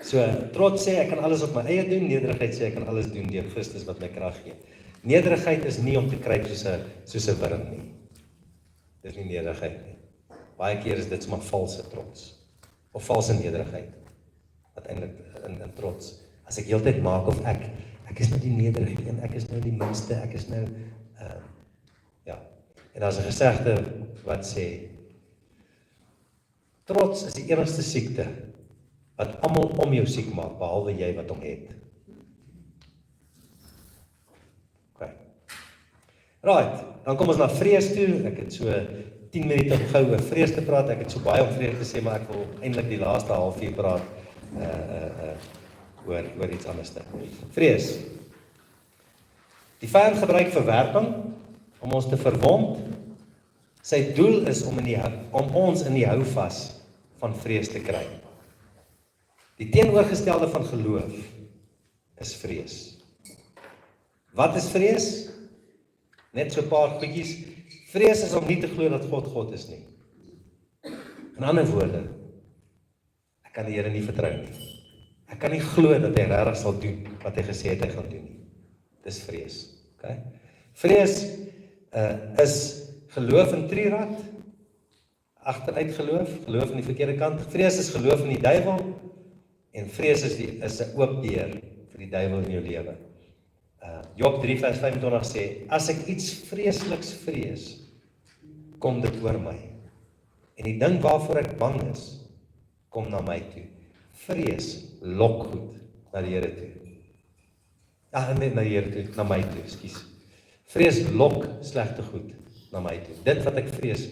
So, trots sê, ek kan alles op my eie doen, nederigheid sê, ek kan alles doen deur Christus wat my krag gee. Nederigheid is nie om te kruip soos 'n wurm nie. Dis nie nederigheid nie. Baie keer is dit sommer valse trots, of valse nederigheid, wat eintlik in trots, as ek heeltyd maak of ek is nou die nederige een, ek is nou die minste, ek is nou, ja, en daar's 'n gesegde wat sê, trots is die enigste siekte, wat almal om jou siek maak, behalwe jy wat hom het. Okay. Right, dan kom ons na vrees toe, ek het so 10 minute gou oor vrees te praat, ek het so baie om vrees te sê, maar ek wil eintlik die laaste halfuur praat, oor iets anders. Vrees. Die vyand gebruik verwerping om ons te verwond. Sy doel is om ons in die houvas van vrees te kry. Die teenoorgestelde van geloof is vrees. Wat is vrees? Net so 'n paar goedjies. Vrees is om nie te glo dat God is nie. In ander woorde, ek kan die Here nie vertrou nie. Ek kan nie glo dat hy regtig sal doen wat hy gesê het hy gaan doen nie. Dis vrees. Okay? Vrees is geloof in trierad, agteruit geloof in die verkeerde kant. Vrees is geloof in die duiwel, en vrees is 'n oop deur vir die duiwel in jou lewe. Job 3 vers 25 sê, as ek iets vreesliks vrees, kom dit oor my. En die ding waarvoor ek bang is, kom na my toe. Vrees lok goed na die Here toe. Net na die Here toe, na my toe, ekskuus. Vrees lok slegte goed na my toe. Dit wat ek vrees,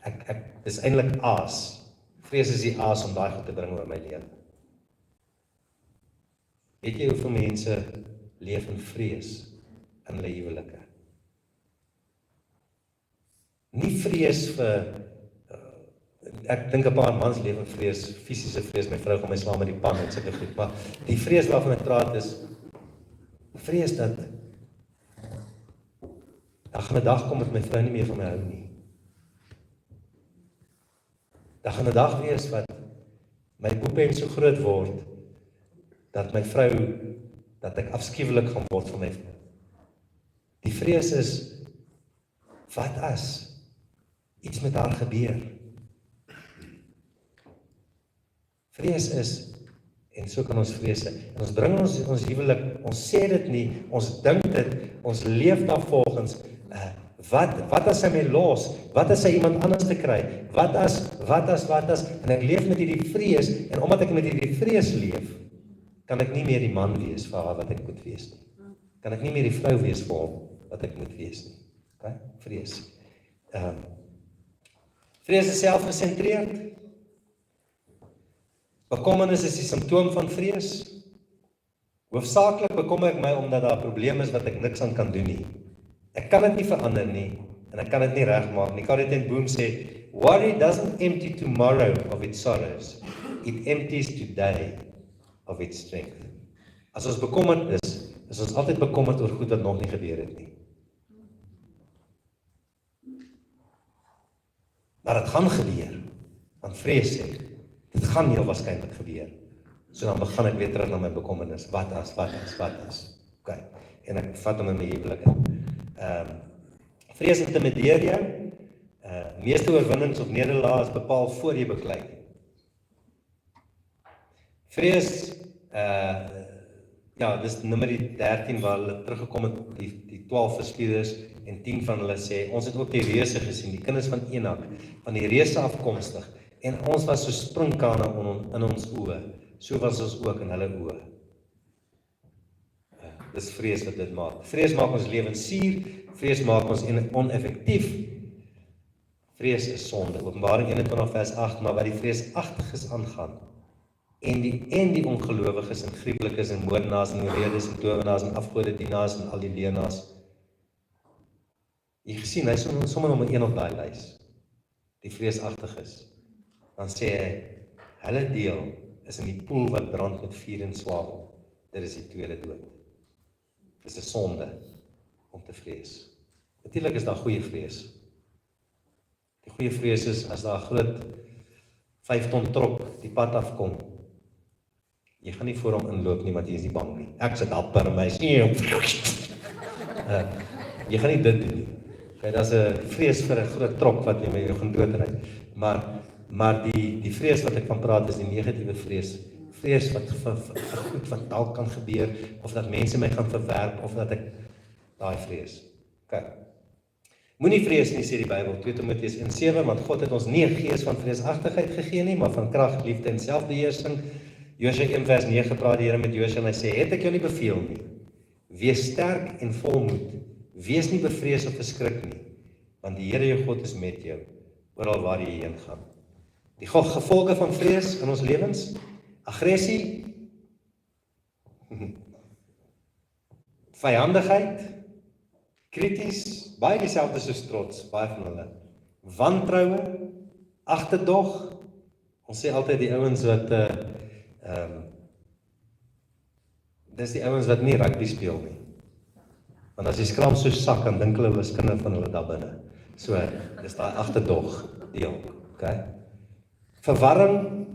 ek is eintlik aas. Vrees is die aas om daai goed te bring oor my lewe. Weet jy hoeveel mense leef in vrees in hulle huwelike? Nie vrees vir, ek dink 'n paar mans leef in vrees, fisiese vrees, my vrou gaan my slaan met die pan en sulke goed, maar die vrees waarvan ek praat is, vrees dat, daar gaan 'n dag kom dat my vrou nie meer van my hou nie. Daar gaan 'n dag wees wat my boepen so groot word, dat my vrou, dat ek afskuwelik gaan word van my vrou. Die vrees is, wat as iets met haar gebeur? Vrees is, en so kan ons vrees, en ons bring ons huwelik, ons sê dit nie, ons dink dit, ons leef daarvolgens, wat as hy my los, wat as hy iemand anders te kry, wat as, en ek leef met hierdie vrees, en omdat ek met hierdie vrees leef, kan ek nie meer die man wees vir haar wat ek moet wees nie. Kan ek nie meer die vrou wees vir hom wat ek moet wees nie. Okay? Vrees. Vrees is selfgesentreerd. Bekommernis is die simptoom van vrees. Hoofsaaklik bekommer ek my omdat daar 'n probleem is wat ek niks aan kan doen nie. Ek kan dit nie verander nie, en ek kan dit nie regmaak nie. Corrie ten Boom sê, worry doesn't empty tomorrow of its sorrows. It empties today of its strength. As ons bekommerd is ons altyd bekommerd oor goed wat nog nie gebeur het nie. Maar dit gaan gebeur, want vrees sê, dit gaan heel waarskynlik gebeur. So dan begin ek weer terug na my bekommernis. Wat as? Okay. En ek vat hom in my huwelik in. Vrees intimideer jou. Meeste oorwinnings of nederlae is bepaal voor jy beklei. Vrees, dis nummer 13 waar hulle teruggekom het, die 12 verspieders, en 10 van hulle sê, ons het ook die reuse gesien, die kinders van Enak, van die reuse afkomstig, en ons was so sprinkane in ons oë, so was ons ook in hulle oë. Dis vrees wat dit maak. Vrees maak ons lewens suur, vrees maak ons oneffektief. Vrees is sonde. Openbaring 21 vers 8, maar wat die vreesagtiges aangaan, en die ongelowiges en gruwelikes en moordenaars en oorreders en towenaars en afgodedienaars en al die leenaars. Jy gesien, hy is sommer nommer 1 op daai lys. Die vreesagtiges. Dan sê hy, hulle deel is in die poel wat brand met vuur en swavel. Dit is die tweede dood. Dit is 'n sonde om te vrees. Natuurlik is daar goeie vrees. Die goeie vrees is as daar 'n groot 5 ton trok die pad afkom Jy gaan nie voor hom inloop nie, want jy is nie bang nie. Ek sit dapper in my jy gaan nie dit doen nie. Okay, dat is 'n vrees vir 'n groot trok wat jy met jou gaan doodry. Maar die vrees wat ek van praat is die negatiewe vrees. Vrees wat vir goed wat dalk kan gebeur, of dat mense my gaan verwerp, of dat ek daai vrees. Okay. Moenie vrees nie, sê die Bybel, 2 Timoteus 1:7, want God het ons nie 'n gees van vreesagtigheid gegee nie, maar van krag, liefde en selfbeheersing. Josua 1:9 praat die Here met Josua en hy sê, het ek jou nie beveel nie. Wees sterk en volmoed. Wees nie bevrees of verskrik nie, want die Here jou God is met jou, oral waar jy heen gaan. Die gevolge van vrees in ons lewens, aggressie, vyandigheid, krities, baie dieselfde soos trots, baie van hulle. Wantroue, agterdog. Ons sê altyd die ouens wat dis die ouens wat nie rugby speel nie. Want as jy skram so sak, dan dink hulle is kinders van hulle daar binne. So, dis daai agterdog deel, okay? Verwarring,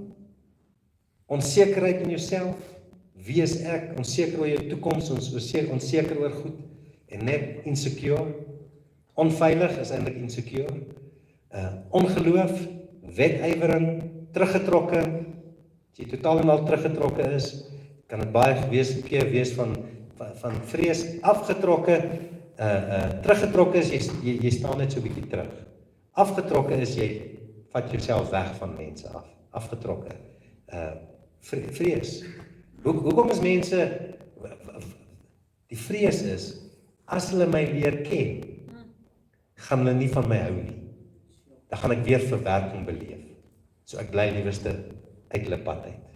onsekerheid in jouself. Wie is ek? Onseker oor jou toekoms, onseker oor goed en net insecure. Onveilig is eintlik insecure. Ongeloof, wedyvering, teruggetrokke. As jy totaal en al teruggetrokke is, kan dit baie keer wees van vrees, afgetrokke, teruggetrokke is jy staan net so 'n bietjie terug. Afgetrokke is jy vat jouself weg van mense af. Afgetrokke. Vrees. Hoekom is mense die vrees is as hulle my leer ken, gaan hulle nie van my hou nie. Dan gaan ek weer verwerking beleef. So ek bly liewerste uit hulle pad uit.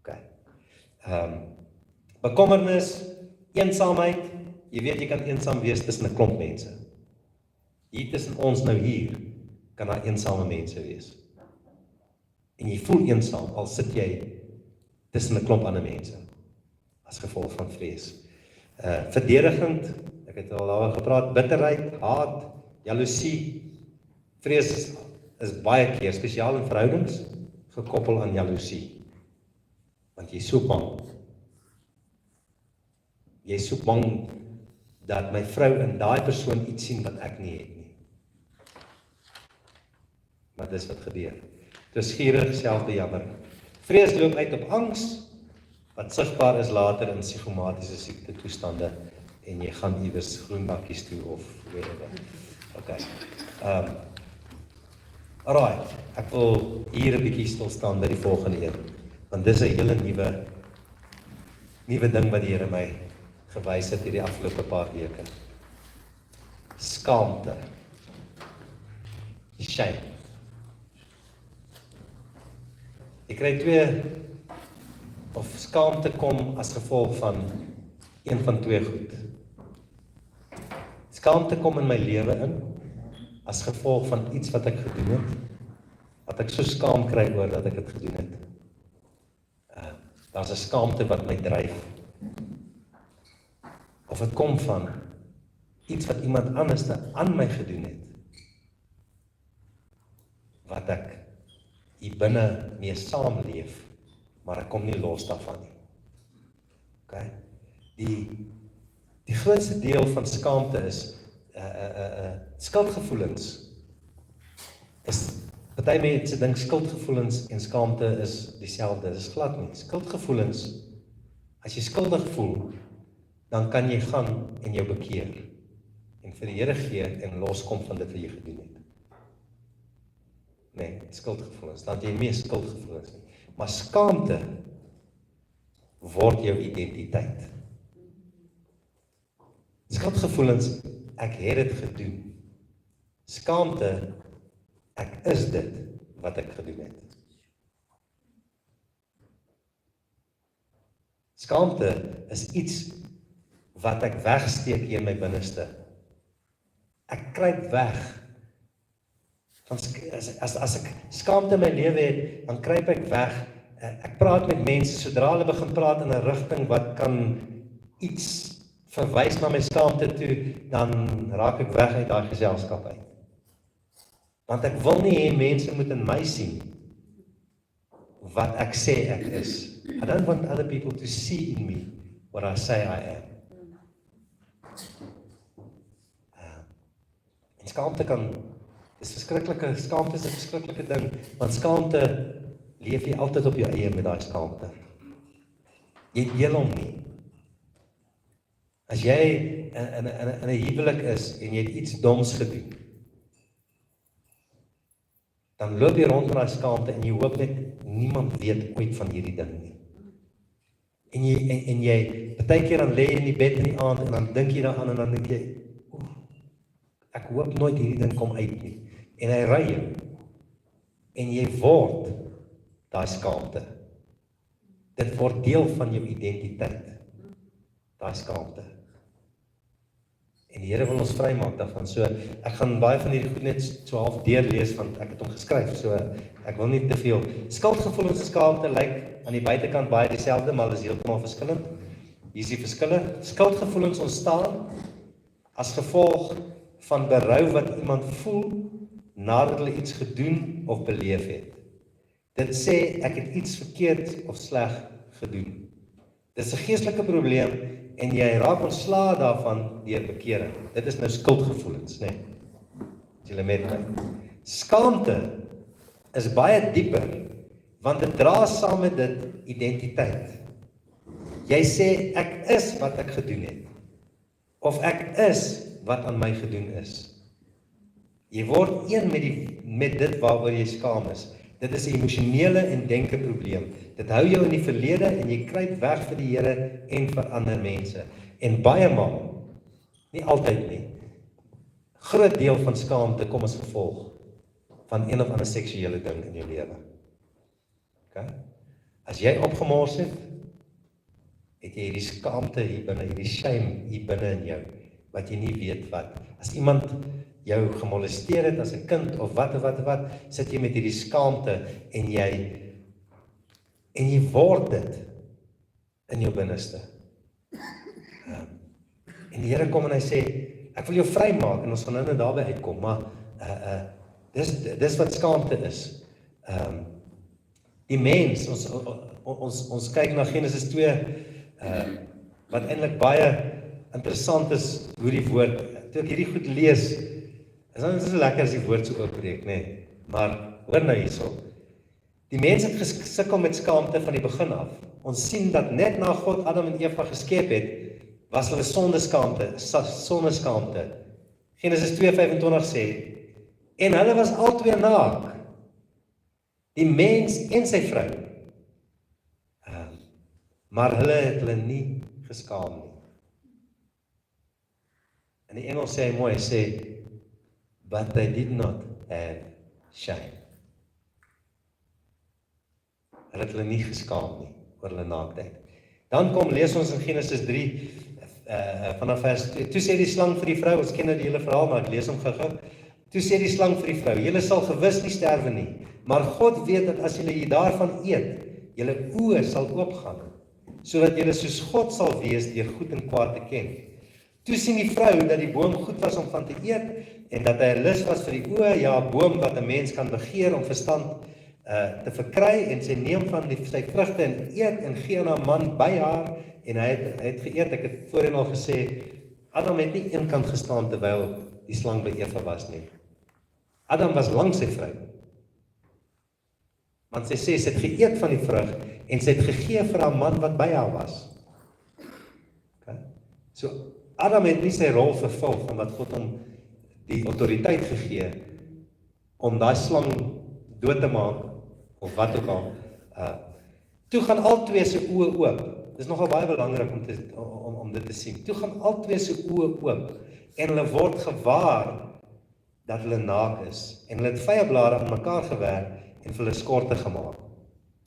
Okay. Bekommernis, eensaamheid. Jy weet jy kan eensaam wees tussen 'n klomp mense. Hier tussen ons nou hier kan daar eensame mense wees. En jy voel eensaam al sit jy tussen 'n klomp ander mense as gevolg van vrees. Verdedigend, ek het al daaroor gepraat, bitterheid, haat, jaloesie. Vrees is baie keer spesiaal in verhoudings gekoppel aan jaloesie. Want jy is so bang. Jy is so bang dat my vrou in daai persoon iets sien wat ek nie het nie. Maar dis wat gebeur. Dis gierig, selfbejammer. Vrees loop uit op angs, wat sigbaar is later in psigomatiese siekte toestande en jy gaan iewers groen bakkies toe of whatever. Okay. Alright, ek wil hier 'n bietjie stil staan by die volgende een, want dis 'n hele nuwe ding wat die Here my gewys het hierdie afgelope paar weke. Skaamte. Shame. Ek kry skaamte kom as gevolg van een van twee goed. Skaamte kom in my lewe in as gevolg van iets wat ek gedoen het, wat ek so skaam kry oor dat ek dit gedoen het. Daar's 'n skaamte wat my dryf. Of dit kom van iets wat iemand anders aan my gedoen het, wat ek hier binne mee saamleef, maar ek kom nie los daarvan nie. Okay? Die grootste deel van skaamte is skuldgevoelens. Party mense dink skuldgevoelens en skaamte is dieselfde. Dis glad nie. Skuldgevoelens, as jy skuldig voel, dan kan jy gaan en jou bekeer en vir die Here gee en loskom van dit wat jy gedoen het. Nee, skuldgevoelens, dan jy meer skuldgevoelens nie. Maar skaamte word jou identiteit. Skuldgevoelens, ek het dit gedoen. Skaamte, ek is dit wat ek gedoen het. Skaamte is iets wat ek wegsteek hier in my binneste. Ek kruip weg. As ek skaamte in my lewe het, dan kruip ek weg. Ek praat met mense, sodra hulle begin praat in 'n rigting wat kan iets verwys na my skaamte toe, dan raak ek weg uit daai geselskap uit. Want ek wil nie hê mense moet in my sien wat ek sê ek is. I don't want other people to see in me what I say I am. En skaamte skaamte is 'n verskriklike ding, want skaamte leef jy altyd op jou eie met daai skaamte. Jy deel hom nie. As jy in 'n huwelik is en jy het iets doms gedoen, dan loop jy rond met daai skaamte en jy hoop net niemand weet ooit van hierdie ding nie. En jy partykeer dan lê jy in die bed in die aand en dan dink jy daaraan en dan dink jy, ek hoop nooit hierdie ding kom uit nie. En hy ry jou. En jy word daai skaamte. Dit word deel van jou identiteit. Daai skaamte. En die Here wil ons vrymaak daarvan. So ek gaan baie van hierdie goed net so half deurlees want ek het hom geskryf. So ek wil nie te veel. Skuldgevoelens en skaamte lyk aan die buitekant baie dieselfde, maar is heeltemal verskillend. Hier is die verskille. Skuldgevoelens ontstaan as gevolg van berou wat iemand voel nadat hulle iets gedoen of beleef het. Dit sê ek het iets verkeerd of sleg gedoen. Dit is 'n geestelike probleem en jy raak ontslae daarvan deur bekering. Dit is nou skuldgevoelens, né? As julle met my. Skaamte is baie dieper want dit dra saam met dit identiteit. Jy sê ek is wat ek gedoen het of ek is wat aan my gedoen is. Jy word een met dit waaroor jy skaam is. Dit is 'n emosionele en denke probleem. Dit hou jou in die verlede en jy kruip weg vir die Here en vir ander mense. En baie maal, nie altyd nie, groot deel van skaamte kom as gevolg van een of ander seksuele ding in jou lewe. Okay? As jy opgemors het jy hierdie skaamte hier binne, hierdie shame hier binne in jou, wat jy nie weet wat. As iemand jou gemolesteer het as 'n kind of wat, sit jy met hierdie skaamte en jy word dit in jou binneste. En die Here kom en hy sê, ek wil jou vrymaak en ons gaan nou daarby uitkom, maar dis wat skaamte is. Die mens, ons kyk na Genesis 2, wat eintlik baie interessant is hoe die woord, toe ek hierdie goed lees, is dan so lekker as die woord so oopbreek, né? Maar hoor nou hierso. Die mens het gesukkel met skaamte van die begin af. Ons sien dat net na God Adam en Eva geskep het, was hulle sonder skaamte. Genesis 2:25 sê, en hulle was albei naak, die mens en sy vrou. Maar hulle het hulle nie geskaam nie. In die Engels sê hy mooi, hy sê, but they did not have shame. Hulle het hulle nie geskaam nie oor hulle naaktheid. Dan lees ons in Genesis 3 vanaf vers 2. Toe sê die slang vir die vrou, ons ken nou die hele verhaal, maar ek lees hom gou-gou. Toe sê die slang vir die vrou, julle sal gewis nie sterwe nie, maar God weet dat as julle hier daarvan eet, julle oë sal oopgaan, sodat julle soos God sal wees deur goed en kwaad te ken. Toe sien die vrou dat die boom goed was om van te eet en dat hy 'n lus was vir die oë, ja, 'n boom wat 'n mens kan begeer om verstand te verkry, en sy neem van sy vrugte en eet en gee aan haar man by haar en hy het geëet. Ek het voorheen al gesê, Adam het nie eenkant gestaan terwyl die slang by Eva was nie. Adam was langs sy vrou. Want sy sê sy het geëet van die vrug en sy het gegee vir haar man wat by haar was. Okay. So Adam het nie sy rol vervul van wat God hom die autoriteit gegee om daai slang dood te maak of wat ook al. Toe gaan albei se oë oop. Dis nogal baie belangrik om dit te sien. Toe gaan albei se oë oop en hulle word gewaar dat hulle naak is en hulle het vyeblare aan mekaar gewerk en vir hulle skorte gemaak.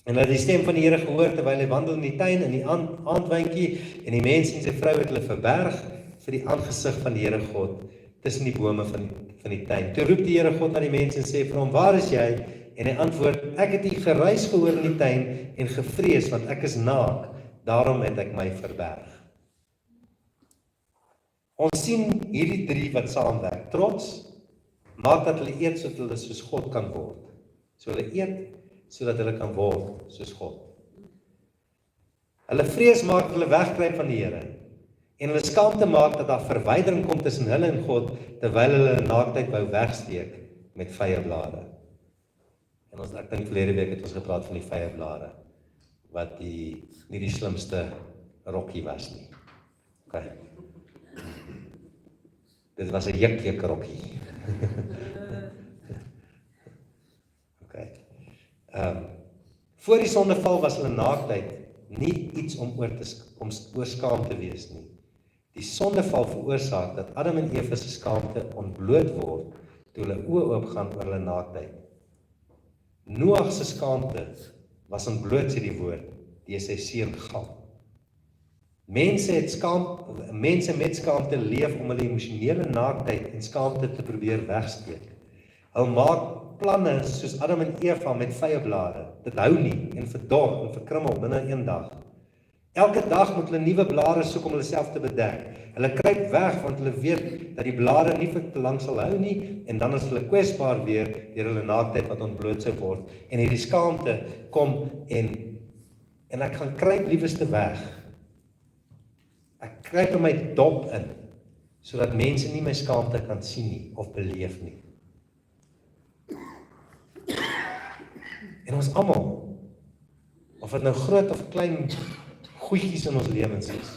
En hulle het die stem van die Here gehoor terwyl hy wandel in die tuin in die aandwyntjie en die mens en sy vrou het hulle verberg vir die aangesig van die Here God tussen die bome van die tuin. Toe roep die Here God na die mens en sê vir hom, waar is jy? En hy antwoord, ek het die geruis gehoor in die tuin en gevrees want ek is naak, daarom het ek my verberg. Ons sien hierdie drie wat saamwerk. Trots maak dat hulle eet sodat hulle soos God kan word. So hulle eet sodat hulle kan word soos God. Hulle vrees maak dat hulle wegkruip van die Here. En hulle skaamte maak dat daar verwydering kom tussen hulle en God, terwyl hulle hulle naaktheid wou wegsteek met vyeblare. En ek dink verlede week het ons gepraat van die vyeblare, wat nie die slimste rokkie was nie. Okay. Dit was 'n juk rokkie. Okay. Voor die sondeval was hulle naaktheid nie iets om oor skaam te wees nie. Die sondeval veroorsaak dat Adam en Eva se skaamte ontbloot word toe hulle oë oopgaan oor hulle naaktheid. Noag se skaamte was ontbloot, sê die woord, deur sy seun Gam. Mense met skaamte leef om hulle emosionele naaktheid en skaamte te probeer wegsteek. Hulle maak planne soos Adam en Eva met vyeblare. Dit hou nie en verdor en verkrummel binne een dag. Elke dag moet hulle nuwe blare soek om hulle self te bedek. Hulle kruip weg want hulle weet dat die blare nie vir te lank sal hou nie en dan is hulle kwesbaar weer deur hulle naaktheid wat ontbloot sou word. En hierdie skaamte kom en ek gaan kruip lieweste weg. Ek kruip in my dop in sodat mense nie my skaamte kan sien nie of beleef nie. En ons almal, of dit nou groot of klein goedjies in ons lewens is.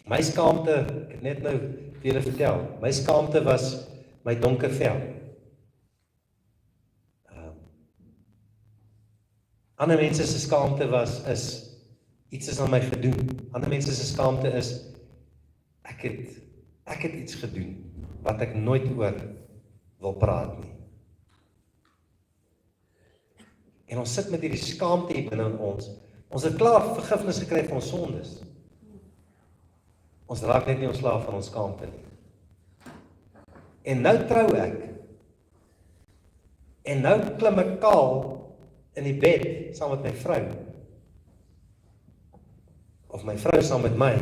My skaamte, ek het net nou vir julle vertel, my skaamte was my donker vel. Ander mense se skaamte is iets is aan my gedoen. Ander mense se skaamte is ek het iets gedoen wat ek nooit oor wil praat nie. En ons sit met hierdie skaamte hier binne in ons. Ons het klaar vergifnis gekry van ons sondes. Ons raak net nie ontslaaf van ons skaamte nie. En nou trou ek. En nou klim ek kaal in die bed saam met my vrou. Of my vrou saam met my.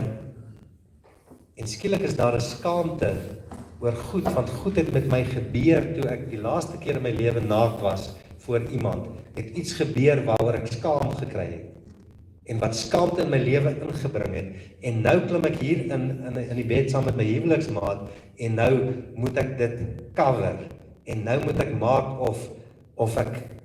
En skielik is daar 'n skaamte oor goed, want goed het met my gebeur toe ek die laaste keer in my lewe naak was voor iemand. Het iets gebeur waaroor ek skaam gekry het. En wat skaamte in my lewe ingebring het. En nou klim ek hier in die bed saam met my huweliksmaat en nou moet ek dit cover. En nou moet ek maak of ek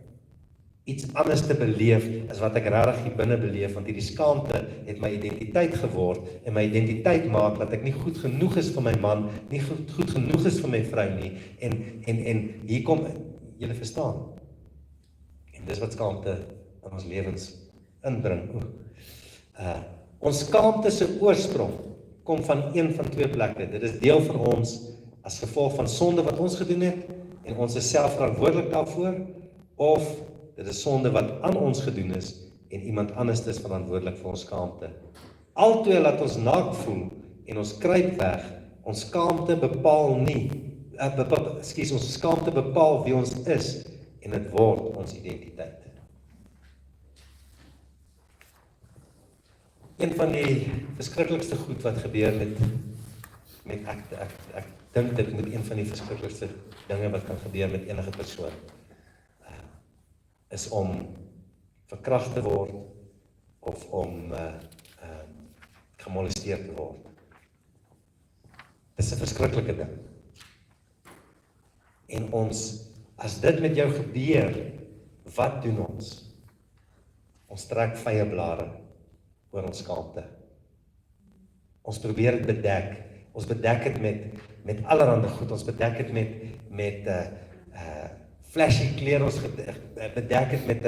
iets anders te beleef as wat ek regtig hier binne beleef, want hierdie skaamte het my identiteit geword en my identiteit maak dat ek nie goed genoeg is vir my man, nie goed genoeg is vir my vrou nie. En hier kom, julle verstaan. En dis wat skaamte in ons lewens inbring. Ons skaamte se oorsprong kom van een van twee plekke. Dit is deel van ons as gevolg van sonde wat ons gedoen het en ons is self verantwoordelik daarvoor, of dit is sonde wat aan ons gedoen is en iemand anders is verantwoordelik vir ons skaamte. Albei laat ons naak voel en ons kruip weg. Ons skaamte bepaal nie, ons skaamte bepaal wie ons is en dit word ons identiteit. Een van die verskriklikste goed wat gebeur met ek dink dit moet een van die verskriklikste dinge wat kan gebeur met enige persoon is om verkragt te word of om gemolesteer te word. Dit is 'n verskriklike ding. En ons, as dit met jou gebeur, wat doen ons? Ons trek vyeblare oor ons skaamte. Ons probeer dit bedek. Ons bedek dit met allerhande goed. Ons bedek dit met flashy klere. Ons bedek dit met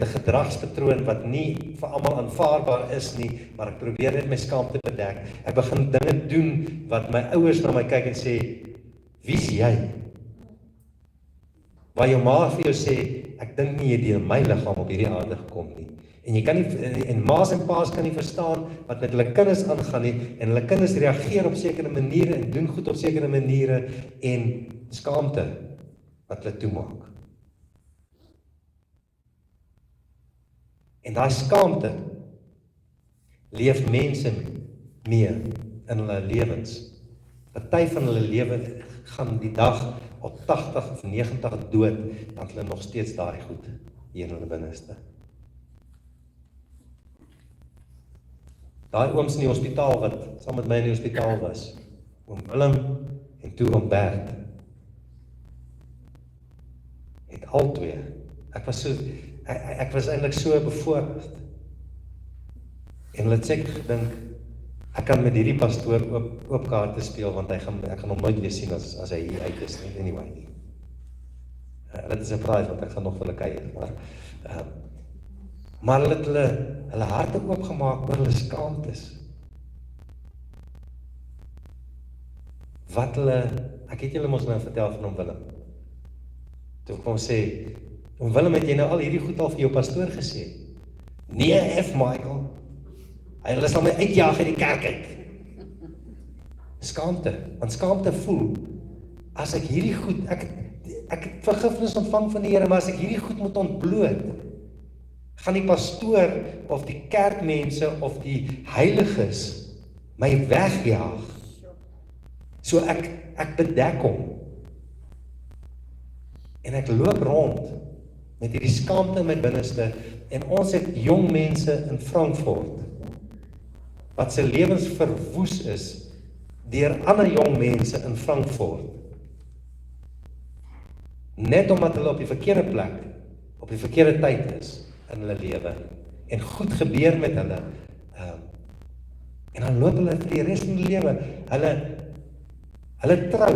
'n gedragspatroon wat nie vir almal aanvaarbaar is nie, maar ek probeer net my skaamte bedek. Ek begin dinge doen wat my ouers na my kyk en sê, "Wie's jy?" Waar jou ma vir jou sê, "Ek dink nie jy het deur my liggaam op hierdie aarde gekom nie." En jy kan nie, en ma's en pa's kan nie verstaan wat met hulle kinders aangaan nie, en hulle kinders reageer op sekere maniere en doen goed op sekere maniere, en skaamte wat hulle toemaak. En daai skaamte leef mense mee in hulle lewens. Party van hulle lewe gaan die dag op 80 of 90 dood, dan hulle nog steeds daai goed hier in hulle binneste. Daai ooms in die hospitaal wat saam met my in die hospitaal was, oom Willem en toe oom Bert, het al twee. Ek was eintlik so bevoorreg. En hulle het seker gedink, ek kan met hierdie pastoor oop kaarte speel, want ek gaan hom nooit weer sien as hy hier uit is, nie, anyway nie. Dit is 'n surprise, want ek gaan nog vir hulle kuier, maar hulle het hulle harte oopgemaak oor hulle skaamtes. Wat ek het julle mos nou vertel van oom Willem. Toe kom sê, oom Willem, het jy nou al hierdie goed al vir jou pastoor gesê? Nee, Michael. Hulle sal my uitjaag uit die kerk uit. Skaamte, want skaamte voel, as ek hierdie goed, ek het vergifnis ontvang van die Here, maar as ek hierdie goed moet ontbloot, gaan die pastoor of die kerkmense of die heiliges my wegjaag. So ek bedek hom. En ek loop rond met hierdie skaamte in my binneste, en ons het jong mense in Frankfurt wat se lewens verwoes is deur ander jong mense in Frankfurt. Net omdat hulle op die verkeerde plek, op die verkeerde tyd is in hulle lewe, en goed gebeur met hulle, en dan loop hulle vir die res van die lewe, hulle trou,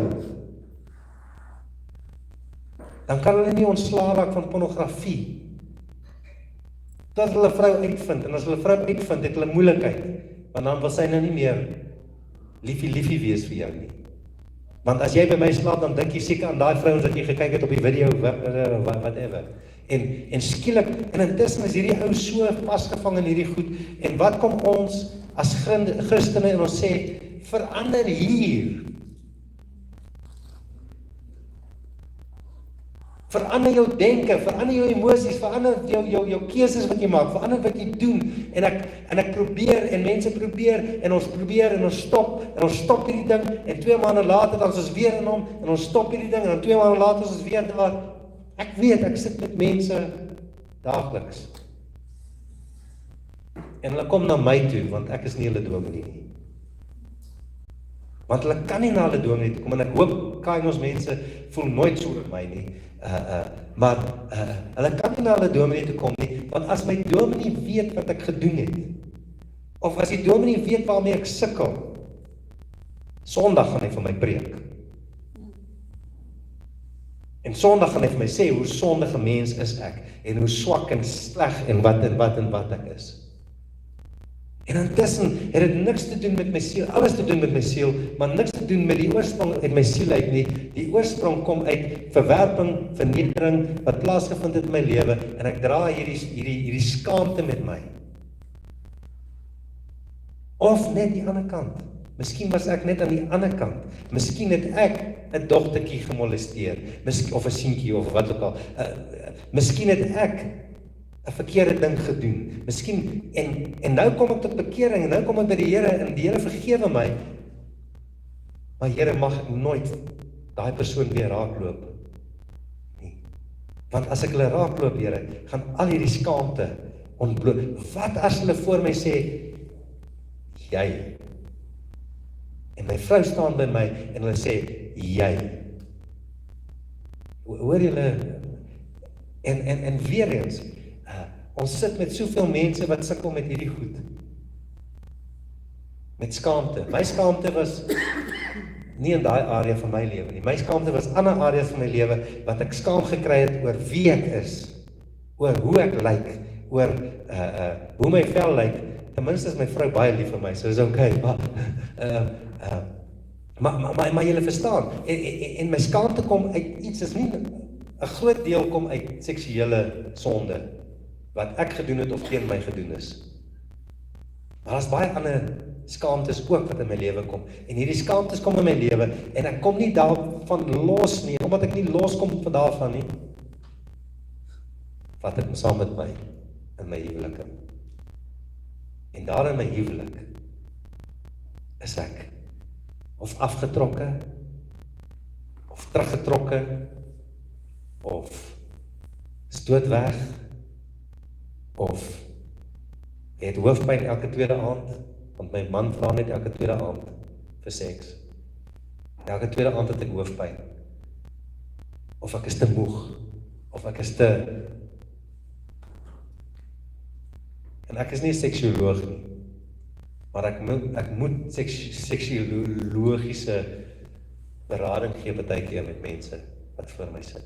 dan kan hulle nie ontslae raak van pornografie, tot hulle vrou uitvind, en as hulle vrou uitvind, het hulle moeilikheid, want dan wil sy nou nie meer liefie wees vir jou nie. Want as jy by my slaap, dan dink jy seker aan daai vrouens wat jy gekyk het op die video, whatever. En skielik, en intussen is hierdie ou so vasgevang in hierdie goed, en wat kom ons as Christene en ons sê, verander hier. Verander jou denke, verander jou emosies, verander jou keuses wat jy maak, verander wat jy doen, en ek probeer, en mense probeer, en ons stop hierdie ding, en 2 maande later, dan is ons weer in hom, en ons stop hierdie ding, en dan 2 maande later is ons weer daar. Ek weet, ek sit met mense daagliks. En hulle kom na my toe, want ek is nie hulle dominee nie. Want hulle kan nie na hulle dominee toe kom, en ek hoop, ons mense voel nooit so oor my nie, maar hulle kan nie na hulle dominee toe kom nie, want as my dominee weet wat ek gedoen het, of as die dominee weet waarmee ek sukkel, Sondag gaan hy vir my preek. En Sondag gaan hy vir my sê hoe sondige mens is ek, en hoe swak en sleg en wat ek is. En intussen het dit niks te doen met my siel, alles te doen met my siel, maar niks te doen met die oorsprong uit my siel uit nie. Die oorsprong kom uit verwerping, vernedering, wat plaasgevind het in my lewe, en ek dra hierdie skaamte met my. Of net die ander kant. Miskien was ek net aan die ander kant. Miskien het ek 'n dogtertjie gemolesteer, of 'n seentjie, of wat ook al. Miskien het ek 'n verkeerde ding gedoen. Miskien, en nou kom ek tot bekering, en nou kom ek by die Here, en die Here vergewe my. Maar Here, mag ek nooit daai persoon weer raakloop nie. Want as ek hulle raakloop, Here, gaan al hierdie skaamte ontbloot. Wat as hulle voor my sê, jy? En my vrou staan by my, en hulle sê, jy. Hoor julle? En weer eens, ons sit met soveel mense wat sukkel met hierdie goed. Met skaamte. My skaamte was nie in daai area van my lewe nie. My skaamte was ander areas van my lewe, wat ek skaam gekry het oor wie ek is, oor hoe ek lyk, oor hoe my vel lyk. Ten minste is my vrou baie lief vir my, so is okay, maar julle verstaan, en my skaamte kom uit iets, is nie, 'n groot deel kom uit seksuele sonde, wat ek gedoen het of teen my gedoen is. Maar daar's baie ander skaamtes ook wat in my lewe kom, en hierdie skaamtes kom in my lewe, en ek kom nie daarvan los nie, omdat ek nie loskom van daarvan nie, vat ek saam met my, in my huwelike. En daar in my huwelik, is ek, of afgetrokke, of teruggetrokke, of is dood weg, of het hoofpyn elke tweede aand, Want my man vra net elke tweede aand vir seks. Elke tweede aand het ek hoofpyn. Of ek is te moeg, of ek is te... En ek is nie 'n seksuoloog nie, maar ek moet seksuologiese berading gee partykeer met mense wat voor my sit.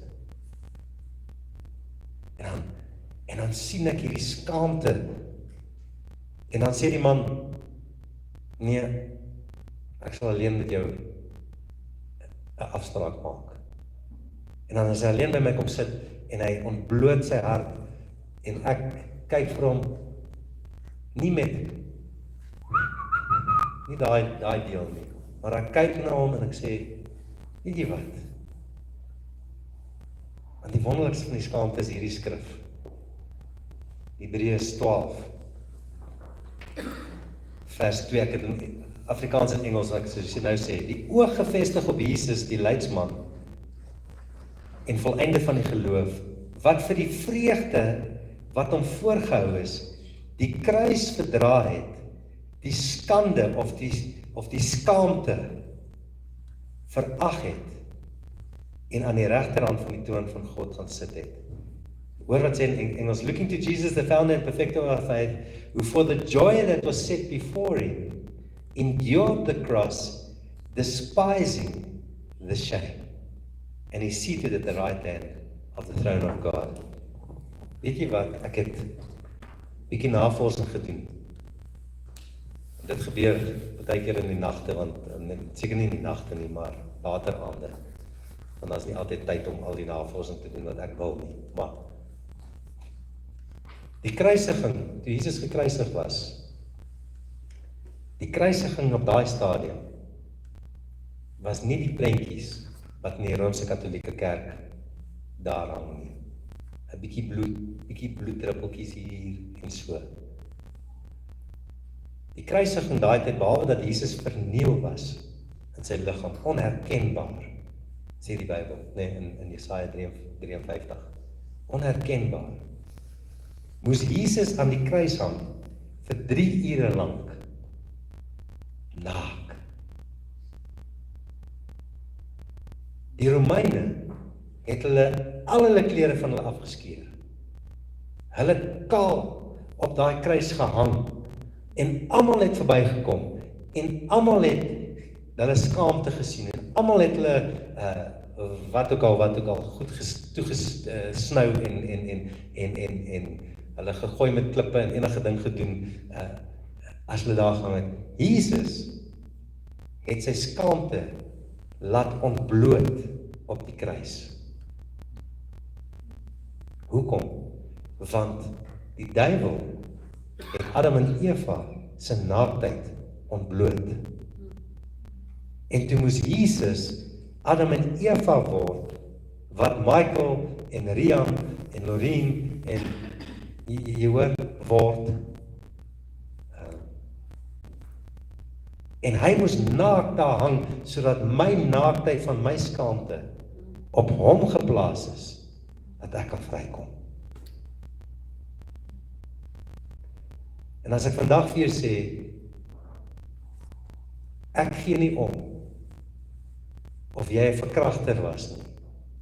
En dan sien ek hierdie skaamte, en dan sê die man, nee, ek sal alleen met jou 'n afspraak maak. En dan is hy alleen by my kom sit, en hy ontbloot sy hart, en ek kyk vir hom, nie daai deel nie, maar ek kyk na hom, en ek sê, weet jy wat? Want die wonderlikste van die skaamte is hierdie skrif, Hebreërs 12, vers 2, ek het in Afrikaans en Engels, wat ek soos jy nou sê, die oog gefestig op Jesus, die leidsman, en volleinde van die geloof, wat vir die vreugde, wat hom voorgehou is, die kruis verdra het, die skande, of die skaamte, verag het, en aan die regterhand van die troon van God gaan sit het. Hoor wat sê in Engels, looking to Jesus, the founder and perfecter of our faith, who for the joy that was set before him, endured the cross, despising the shame, and he seated at the right hand of the throne of God. Weet jy wat, ek het bietjie navorsing gedoen. Dit gebeur baie keer in die nagte, want seker nie in die nagte nie, maar later aande. Want daar is nie altyd tyd om al die navorsing te doen wat ek wil nie. Maar die kruisiging, toe Jesus gekruisig was, die kruisiging op daai stadium was nie die prentjies wat in die Rooms-Katolieke kerk daar hang nie. 'n bietjie bloeddruppeltjies hier en so. Die kruisiging daai tyd, behalwe dat Jesus verniel was in sy liggaam, onherkenbaar, sê die Bybel, in Jesaja 53, onherkenbaar, moes Jesus aan die kruis hang vir 3 ure lank, naak. Die Romeine het al hulle klere van hulle afgeskeer. Hulle het kaal op daai kruis gehang, en almal het verbygekom, en almal het hulle skaamte gesien, en almal het hulle wat ook al goed toegesnou en hulle gegooi met klippe en enige ding gedoen as hulle daar gaan het. Jesus het sy skaamte laat ontbloot op die kruis. Hoekom? Want die duiwel het Adam en Eva se naaktheid ontbloot. En toe moes Jesus Adam en Eva word, wat Michael en Rian en Lorien en jy hoor word. En hy moes naak daar hang, sodat my naaktheid van my skaamte op hom geplaas is, dat ek kan vrykom. En as ek vandag vir jou sê, ek gee nie om of jy 'n verkragter was nie.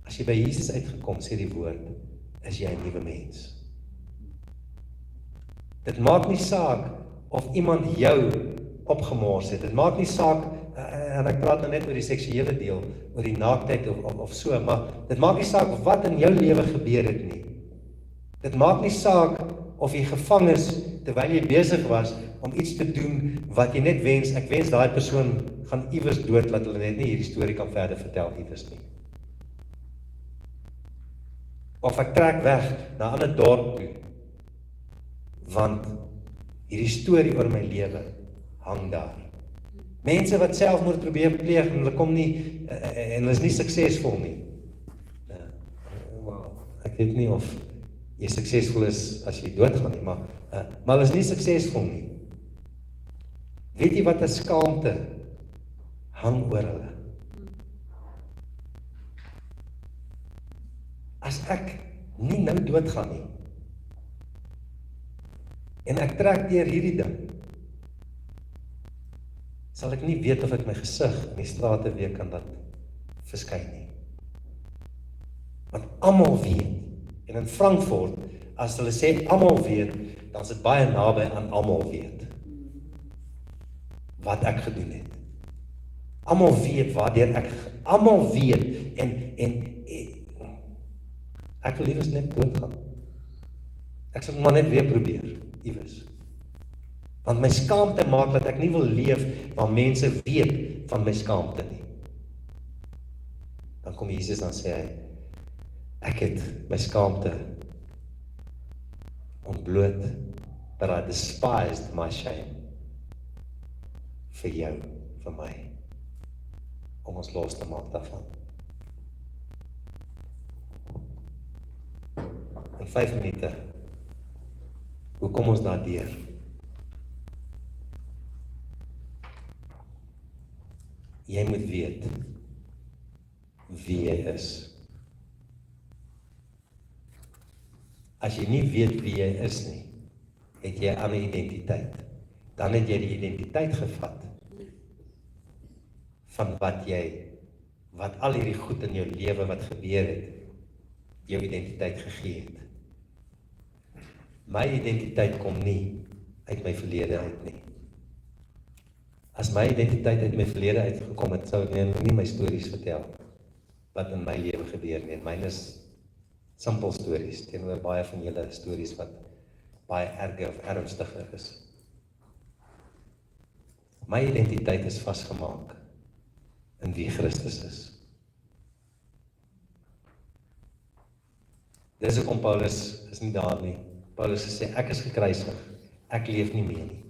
As jy by Jesus uitgekom, sê die woord, is jy 'n nuwe mens. Dit maak nie saak of iemand jou opgemors het. Dit maak nie saak, en ek praat nou net oor die seksuele deel, oor die naaktheid of so, maar dit maak nie saak wat in jou lewe gebeur het nie. Dit maak nie saak of jy gevang is terwyl jy besig was om iets te doen wat jy net wens, ek wens daai persoon gaan iewers dood, laat hulle net nie hierdie storie kan verder vertel iewers nie. Of ek trek weg na 'n ander dorp toe, want hierdie storie oor my lewe hang daar. Mense wat selfmoord probeer pleeg en hulle kom nie, en hulle is nie suksesvol nie. Ek weet nie of jy suksesvol is as jy doodgaan nie, maar hulle is nie suksesvol nie. Weet jy wat 'n skaamte hang oor hulle? As ek nie nou doodgaan nie, en ek trek deur hierdie ding, sal ek nie weet of ek my gesig in die strate weer kan laat verskyn nie. Want almal weet, en in Frankfurt, as hulle sê almal weet, dan is dit baie naby aan almal weet wat ek gedoen het. Almal weet waardeur almal weet, en ek wil liewers net doodgaan. Ek sal maar net weer probeer, iewers. Want my skaamte maak dat ek nie wil leef waar mense weet van my skaamte nie. Dan kom Jesus dan sê hy, ek het my skaamte ontbloot, but I despised my shame vir jou, vir my, om ons los te maak daarvan. In 5 minute, hoe kom ons daar deur? Jy moet weet wie jy is. As jy nie weet wie jy is nie, het jy 'n ander identiteit. Dan het jy die identiteit gevat van wat al hierdie goed in jou lewe wat gebeur het, jou identiteit gegee het. My identiteit kom nie uit my verlede uit nie. As my identiteit uit my verlede uitgekom het, sou ek nie my stories vertel wat in my lewe gebeur nie. Myne is simpel stories, teenoor baie van julle stories wat baie erger of ernstiger is. My identiteit is vasgemaak in wie Christus is. Dis hoekom Paulus is nie daar nie. Paulus sê, ek is gekruisig, ek leef nie meer nie,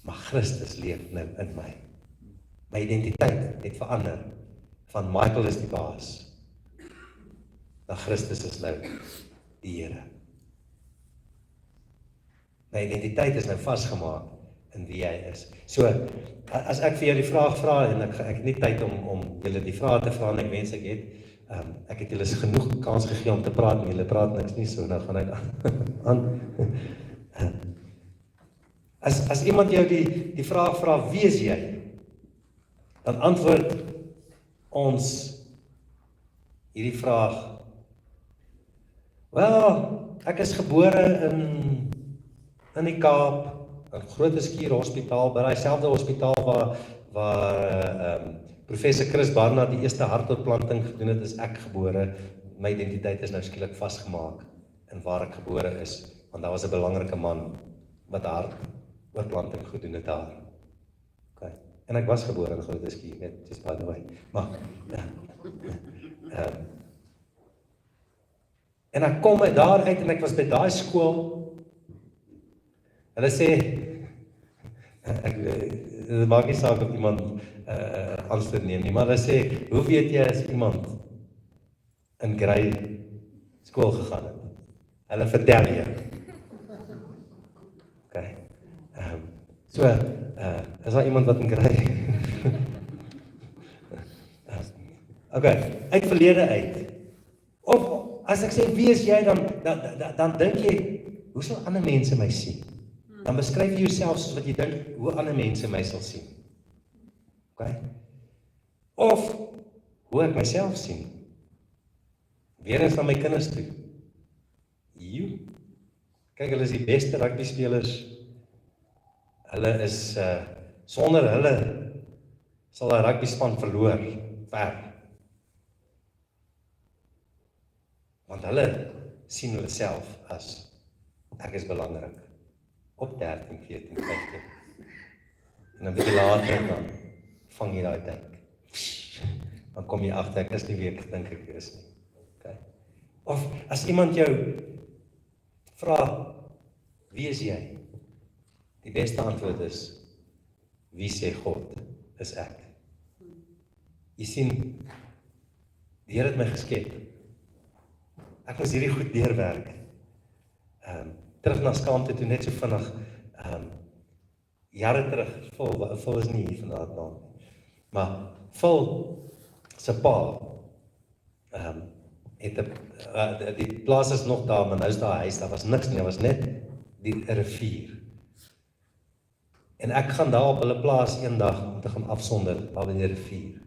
maar Christus leef nou in my. My identiteit het verander, van Michael is die baas, na Christus is nou die Here. My identiteit is nou vasgemaak in wie hy is. So, as ek vir jou die vraag vra, en ek het nie tyd om julle die vraag te vra, en ek wens ek het, ek het julle genoeg kans gegee om te praat, en julle praat niks nie, so nou gaan ek aan. As iemand jou die vraag vra, wie is jy? Dan antwoord ons hierdie vraag, wel, ek is gebore in die Kaap, in Grote Skuur Hospitaal, by die selfde hospitaal waar professor Chris Barnard die eerste hartoortplanting gedoen het, is ek gebore. My identiteit is nou skielik vasgemaak in waar ek gebore is, want daar was 'n belangrike man wat hartoortplanting gedoen het daar. Okay. En ek was gebore in Grote Skuur, net just by the way. Maar en ek kom daar uit en ek was by daai skool. Hulle sê, dit maak nie saak of iemand aanstoot neem nie, maar hulle sê, hoe weet jy as iemand in Grey skool gegaan het? Hulle vertel jy. Okay. So, is daar iemand wat in Grey? Okay, uit verlede uit. Of, as ek sê, wie is jy, dan dink jy, hoe sal ander mense my sien? Dan beskryf jy jouself soos wat jy dink, hoe ander mense my sal sien. Okay? Of, hoe ek myself sien. Weer eens na my kinders toe. Kyk, hulle is die beste rugby spelers. Hulle is, sonder hulle, sal die rugby span verloor, ver. Want hulle sien hulle self as, ek is belangrik. Op 13, 14, 15. En dan bietjie later, dan vang jy daai tyd. Dan kom jy agter, ek is nie wie ek dink ek is nie. Okay. Of, as iemand jou vra, wie is jy? Die beste antwoord is, wie sê God is ek? Jy sien, die Here het my geskep. Ek moes hierdie goed deurwerk. Terug na skaamte toe net so vinnig, jare terug, Phil is nie hier vandaag naam, maar Phil se pa, die plaas is nog daar, maar nou is daar huis, daar was niks nie, daar was net die rivier. En ek gaan daar op hulle plaas eendag om te gaan afsonder daar by die rivier.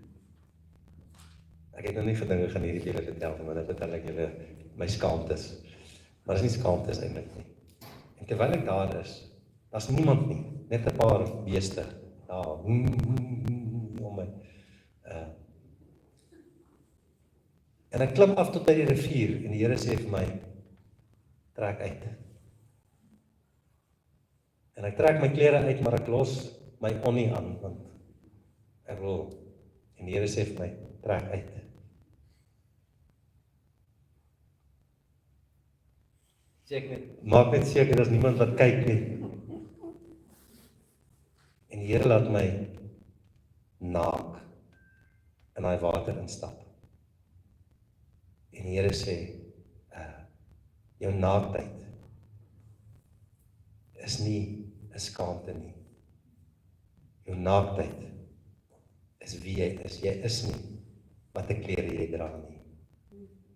Ek het nou nie gedinge gaan hierdie julle vertel, maar dit vertel ek julle my skaamtes. Maar dit is nie skaamtes eintlik nie. En terwyl ek daar is, daar's niemand nie, net 'n paar beeste daar om my. En ek klim af tot by die rivier en die Here sê vir my, trek uit. En ek trek my klere uit, maar ek los my onnie aan, want ek wil, en die Here sê vir my, trek uit. Maak net seker, daar is niemand wat kyk nie. En die Here laat my naak in daai water instap. En die Here sê, jou naaktheid is nie 'n skaamte nie. Jou naaktheid is wie jy is. Jy is nie wat 'n klere jy dra nie.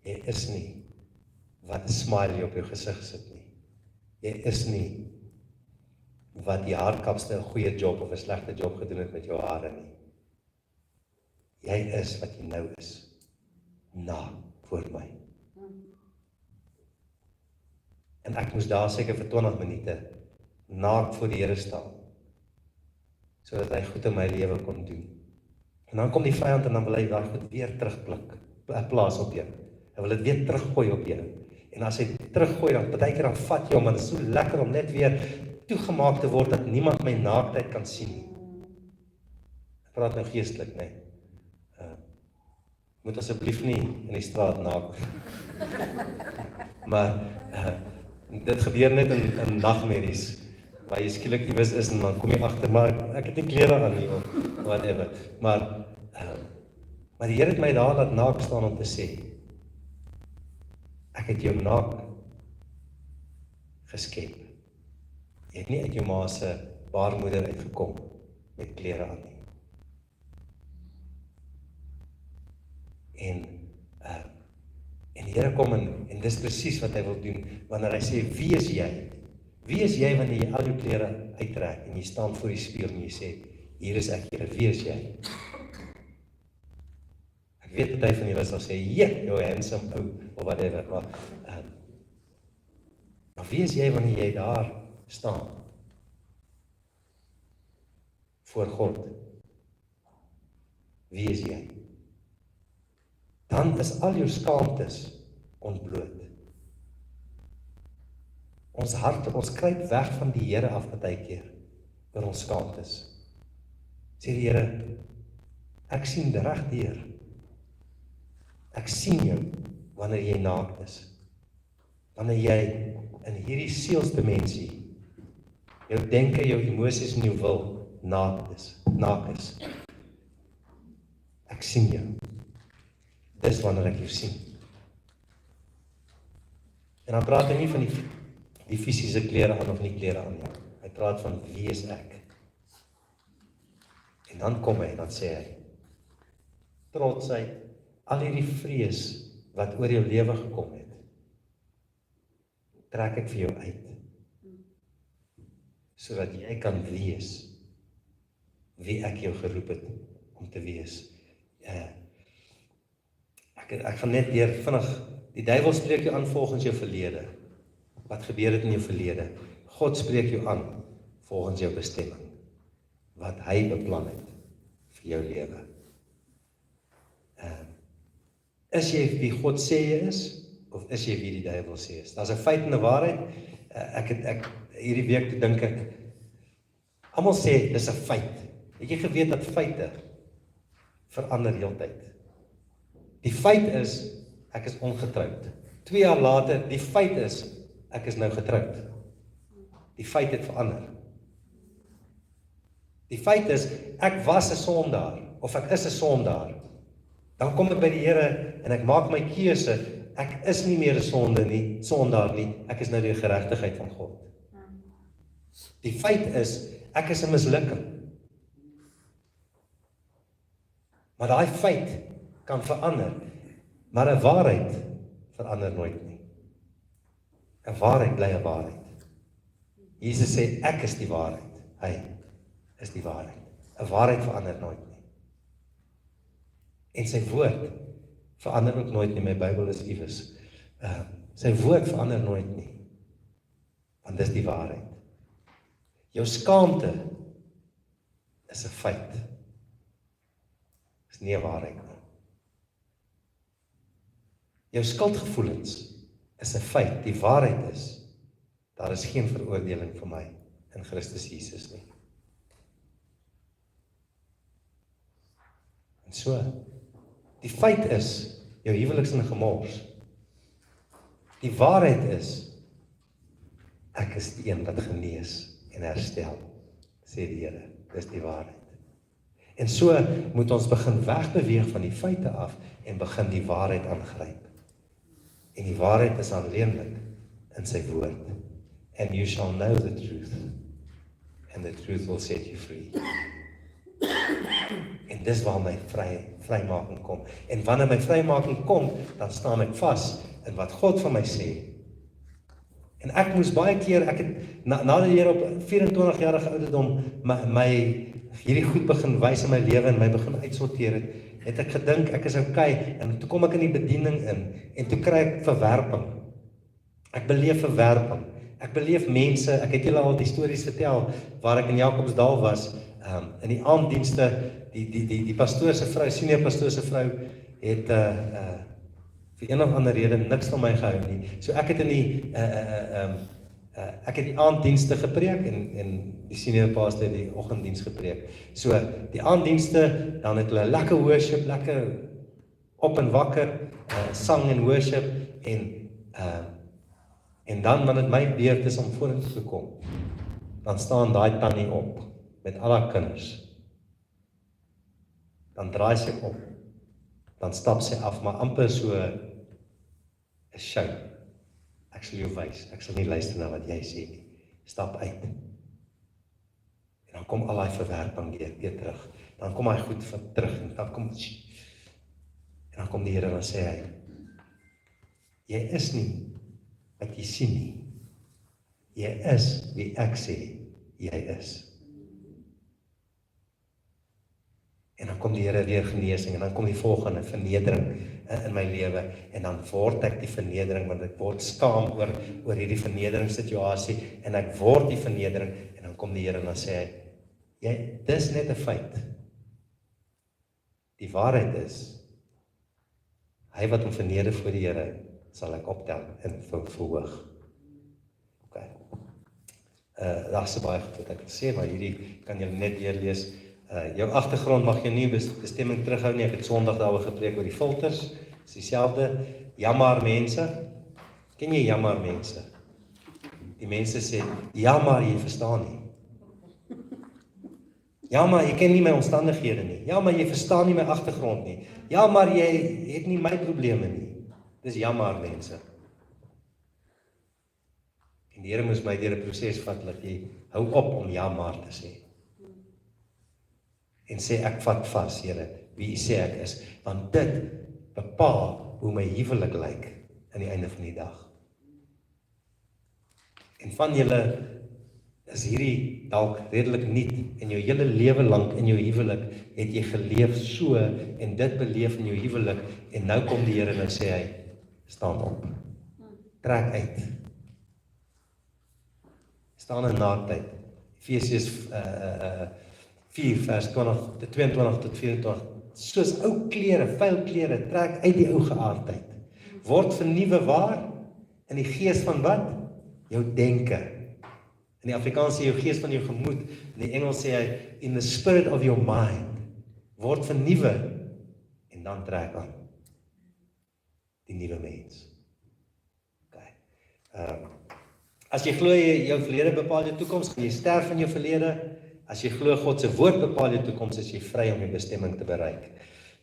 Jy is nie wat 'n smile op jou gesig sit nie. Jy is nie wat die haarkapste 'n goeie job of 'n slegte job gedoen het met jou hare nie. Jy is wat jy nou is. Naak voor my. En ek moes daar seker vir 20 minute naak voor die Here staan, sodat hy goed in my lewe kon doen. En dan kom die vyand en dan wil hy daai goed weer plaas op jou. Hy wil dit weer teruggooi op jou. En as hy teruggooi, dan partykeer dan vat jy hom, en dit is so lekker om net weer toegemaak te word, dat niemand my naaktheid kan sien nie. Ek praat nou geestelik, nee. Moet asseblief nie in die straat naak. Maar, dit gebeur net in nagmerries, waar jy skielik iewers is, en dan kom jy agter, maar ek het nie klere aan nie, of whatever. Maar die Here het my daar laat naak staan om te sê, ek het jou naak geskep. Jy het nie uit jou ma se baarmoeder uitgekom met klere aan nie. En die Here kom en dis presies wat hy wil doen, wanneer hy sê, wie is jy? Wie is jy wanneer jy al jou klere uittrek, en jy staan voor die spieël en jy sê, hier is ek, Here, wie is jy? Ek weet party van julle sal sê, jou handsome ou, of whatever, maar wie is jy wanneer jy daar staan? Voor God. Wie is jy? Dan is al jou skaamtes ontbloot. Ons hart, ons kruip weg van die Here af partykeer, oor ons skaamtes. Sê die Here, ek sien reg deur. Ek sien jou, wanneer jy naak is. Wanneer jy in hierdie sielsdimensie, jou denke, jou emosies en jou wil, naak is. Ek sien jou. Dis wanneer ek jou sien. En dan praat hy nie van die fisiese klere aan of nie klere aan nie. Hy praat van wie is ek. En dan kom hy en dan sê hy, trotsheid, al hierdie vrees wat oor jou lewe gekom het, trek ek vir jou uit, sodat jy kan wees wie ek jou geroep het om te wees. Ek gaan net weer vinnig, die duiwel spreek jou aan volgens jou verlede. Wat gebeur het in jou verlede? God spreek jou aan volgens jou bestemming. Wat hy beplan het vir jou lewe. Is jy wie God sê jy is, of is jy wie die duiwel sê is? Daar's 'n feit en 'n waarheid. Ek hierdie week toe dink ek, almal sê dis 'n feit. Het jy geweet dat feite verander heeltyd? Die feit is, ek is ongetroud. 2 jaar later, die feit is, ek is nou getroud. Die feit het verander. Die feit is, ek was 'n sondaar, of ek is 'n sondaar. Dan kom ek by die Here, en ek maak my keuse, ek is nie meer 'n sondaar nie, ek is nou die geregtigheid van God. Die feit is, ek is 'n mislukking. Maar daai feit kan verander, maar 'n waarheid verander nooit nie. 'n Waarheid bly 'n waarheid. Jesus sê, ek is die waarheid, hy. is die waarheid. 'n Waarheid verander nooit nie. En sy woord verander ook nooit nie. My Bybel is iewers. Sy woord verander nooit nie. Want dis die waarheid. Jou skaamte is 'n feit. Is nie 'n waarheid nie. Jou skuldgevoelens is 'n feit. Die waarheid is, daar is geen veroordeling vir my in Christus Jesus nie. En so, die feit is, jou huwelik is in gemors. Die waarheid is, ek is die een wat genees en herstel, sê die Here. Dis die waarheid. En so moet ons begin wegbeweeg van die feite af en begin die waarheid aangryp. En die waarheid is alleenlik in sy woord. And you shall know the truth, and the truth will set you free. En dis waar my vrymaking kom. En wanneer my vrymaking kom, dan staan ek vas in wat God van my sê. En ek moes baie keer, ek het nadat die Here op 24-jarige ouderdom my hierdie goed begin wys in my lewe en my begin uitsorteer het ek gedink ek is okay, en toe kom ek in die bediening in en toe kry ek verwerping. Ek beleef verwerping. Ek beleef mense, ek het julle al die stories vertel waar ek in Jakobsdal was, in die aanddienste, die pastoor se vrou, senior pastoor se vrou het vir een of ander rede niks van my gehou nie. So ek het in die ek het die aanddienste gepreek en die senior pastor het die oggenddiens gepreek. So die aanddienste, dan het hulle lekker worship, lekker op en wakker, sang en worship en dan wanneer dit my beurt is om vorentoe te kom, dan staan daai tannie op met al haar kinders. Dan draai sy op, dan stap sy af, maar amper so 'n show. Ek sal jou wys, ek sal nie luister na wat jy sê nie. Stap uit. En dan kom al daai verwerping weer terug. Dan kom hy goed van terug en dan kom die Here en dan sê hy, jy is nie wat jy sien nie. Jy is wie ek sê jy is. En dan kom die Here weer genesing en dan kom die volgende vernedering in my lewe en dan word ek die vernedering want ek word skaam oor hierdie vernederingssituasie en ek word die vernedering en dan kom die Here en dan sê hy, dis net 'n feit. Die waarheid is, hy wat hom verneder voor die Here sal ek optel en verhoog. Okay. Daar is baie goed wat ek wil sê, maar hierdie kan julle net weer lees. Jou agtergrond mag jy nie bestemming terughou nie. Ek het Sondag daaroor gepreek oor die filters. Dis dieselfde. Jammer mense. Ken jy jammer mense? Die mense sê, ja maar jy verstaan nie. Ja maar jy ken nie my omstandighede nie. Ja maar jy verstaan nie my agtergrond nie. Ja maar jy het nie my probleme nie. Dis jammer mense. En die Here moes my deur 'n proses vat dat jy hou op om ja maar te sê. En sê ek vat vas, Here, wie U sê ek is, want dit bepaal hoe my huwelik lyk aan die einde van die dag. En van julle is hierdie dalk redelik nuut en jou hele lewe lank in jou huwelik het jy geleef so en dit beleef in jou huwelik en nou kom die Here en sê hy, staan op. Trek uit. Staan in naartyd. Efesiërs 4 vers 22 tot 24. Soos ou klere, vuil klere, trek uit die ou geaardheid. Word vernuwe waar? In die gees van wat? Jou denke. In die Afrikaans sê jou gees van jou gemoed. In die Engels sê hy, in the spirit of your mind. Word vernuwe en dan trek aan. Die nuwe mens. Okay. As jy glo jou verlede bepaal jou toekoms, gaan jy sterf in jou verlede. As jy glo God se woord bepaal jou toekoms, is jy vry om jou bestemming te bereik.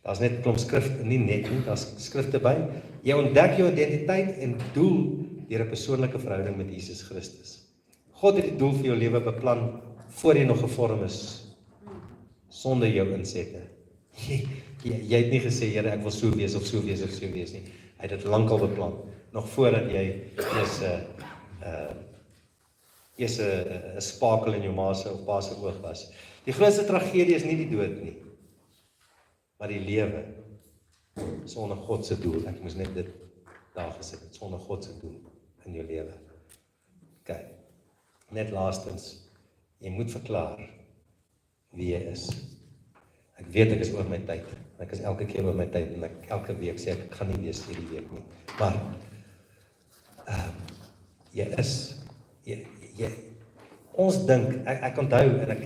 Daar's net 'n klomp skrif, nie net nie, daar's skrifte by. Jy ontdek jou identiteit en doel deur 'n persoonlike verhouding met Jesus Christus. God het die doel vir jou lewe beplan voor jy nog gevorm is, sonder jou insette. Jy het nie gesê, Here, ek wil so wees of so wees of so wees nie. Hy het dit lankal beplan, nog voordat jy eers eers 'n spakel in jou ma se of pa se oog was. Die grootste tragedie is nie die dood nie, maar die lewe sonder God se doel. Ek moes net dit daar gesit het, sonder God se doel in jou lewe. Okay. Net laastens, jy moet verklaar wie jy is. Ek weet ek is oor my tyd. Ek is elke keer oor my tyd en ek elke week sê ek gaan nie wees hierdie week nie. Maar jy is ons dink, ek onthou en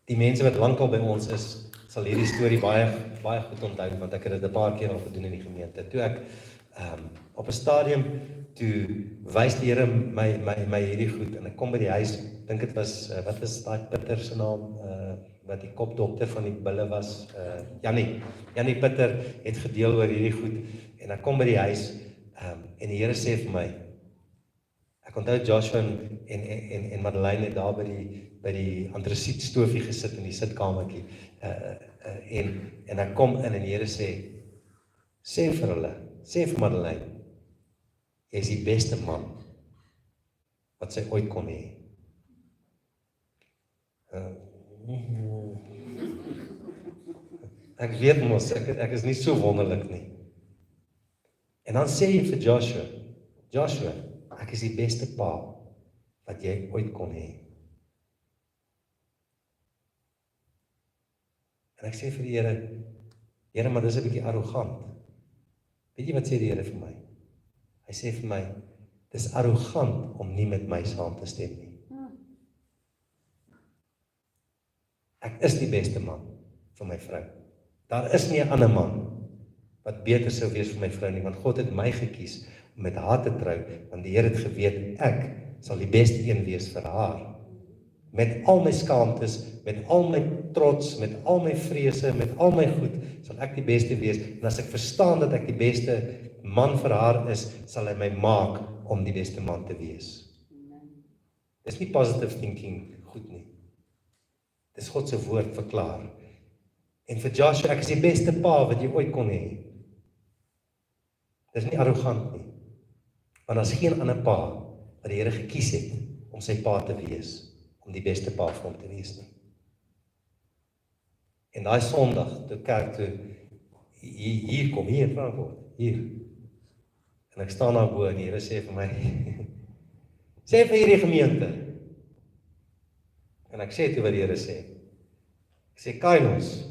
die mense wat lankal by ons is, sal hierdie storie baie goed onthou, want ek het dit 'n paar keer al gedoen in die gemeente. Toe ek op 'n stadium toe wys die Here my hierdie goed en ek kom by die huis, dink dit was wat is daai Pieter se naam, wat die kopdokter van die bulle was, Janie Pieter het gedeel oor hierdie goed en ek kom by die huis en die Here sê vir my, ek onthou Joshua en Madeleine het daar by die antrasiet stofie gesit in die sitkamertjie en ek kom in en die Here sê vir hulle, sê vir Madeleine, jy is die beste man wat sy ooit kon hê. Ek weet mos, ek is nie so wonderlik nie. En dan sê jy vir Joshua, ek is die beste pa wat jy ooit kon hê. En ek sê vir die Here, maar dis 'n bietjie arrogant. Weet jy wat sê die Here vir my? Hy sê vir my, dis arrogant om nie met my saam te stem nie. Ek is die beste man vir my vrou. Daar is nie 'n ander man wat beter sou wees vir my vrou nie, want God het my gekies om met haar te trou, want die Here het geweet, ek sal die beste een wees vir haar. Met al my skaamtes, met al my trots, met al my vrese, met al my goed, sal ek die beste wees, en as ek verstaan dat ek die beste man vir haar is, sal hy my maak om die beste man te wees. Dis nie positive thinking goed nie. Dis God se woord verklaar. En vir Joshua, ek is die beste pa wat jy ooit kon hê. Dis nie arrogant nie. Want daar is geen ander pa wat die Here gekies het om sy pa te wees, om die beste pa vir hom te wees nie. En daai Sondag, toe kerk toe, hier in Frankfurt, hier. En ek staan daar bo en die Here sê vir my, sê vir hierdie gemeente. En ek sê toe wat die Here sê. Ek sê, Kainos,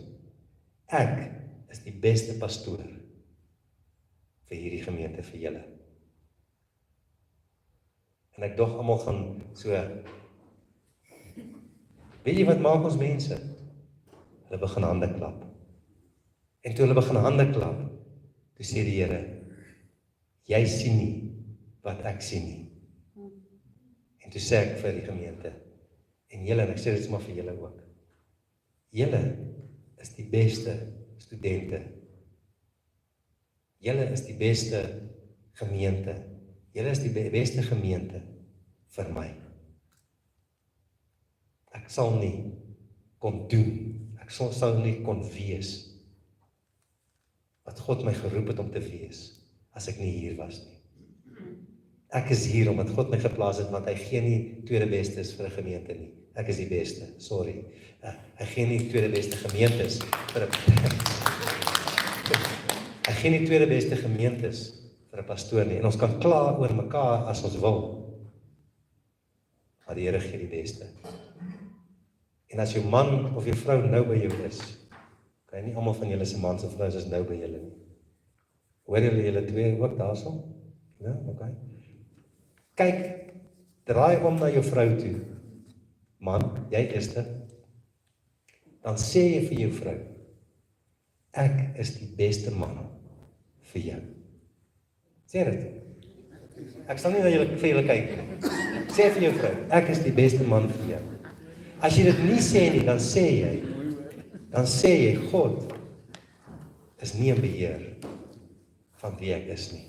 ek is die beste pastoor vir hierdie gemeente, vir julle. En ek dog almal gaan so, weet jy wat maak ons mense? Hulle begin hande klap. En toe hulle begin hande klap, toe sê die Here, jy sien nie wat ek sien nie. En toe sê ek vir die gemeente, en julle, en ek sê dit is maar vir julle ook, julle is die beste studente. Julle is die beste gemeente. Julle is die beste gemeente vir my. Ek sal nie kon doen, ek sal nie kon wees wat God my geroep het om te wees, as ek nie hier was nie. Ek is hier omdat God my geplaas het, want hy gee nie tweede bestes vir 'n gemeente nie. Ek is die beste, sorry. Hy gee nie tweede beste gemeentes vir 'n hy gee nie tweede beste gemeentes vir 'n pastoor nie. En ons kan kla oor mekaar as ons wil. Maar die Here gee die beste. En as jou man of jou vrou nou by jou is, kan nie almal van julle se mans of vrouens is nou by julle nie. Hoor julle twee ook daarso? Ja, okay. Kyk, draai om na jou vrou toe. Man, jy is dit. Dan sê jy vir jou vrou, ek is die beste man vir jou. Sê dit. Ek sal nie na julle vir julle kyk nie. Sê vir jou vrou, ek is die beste man vir jou. As jy dit nie sê nie, dan sê jy, God is nie in beheer van wie ek is nie.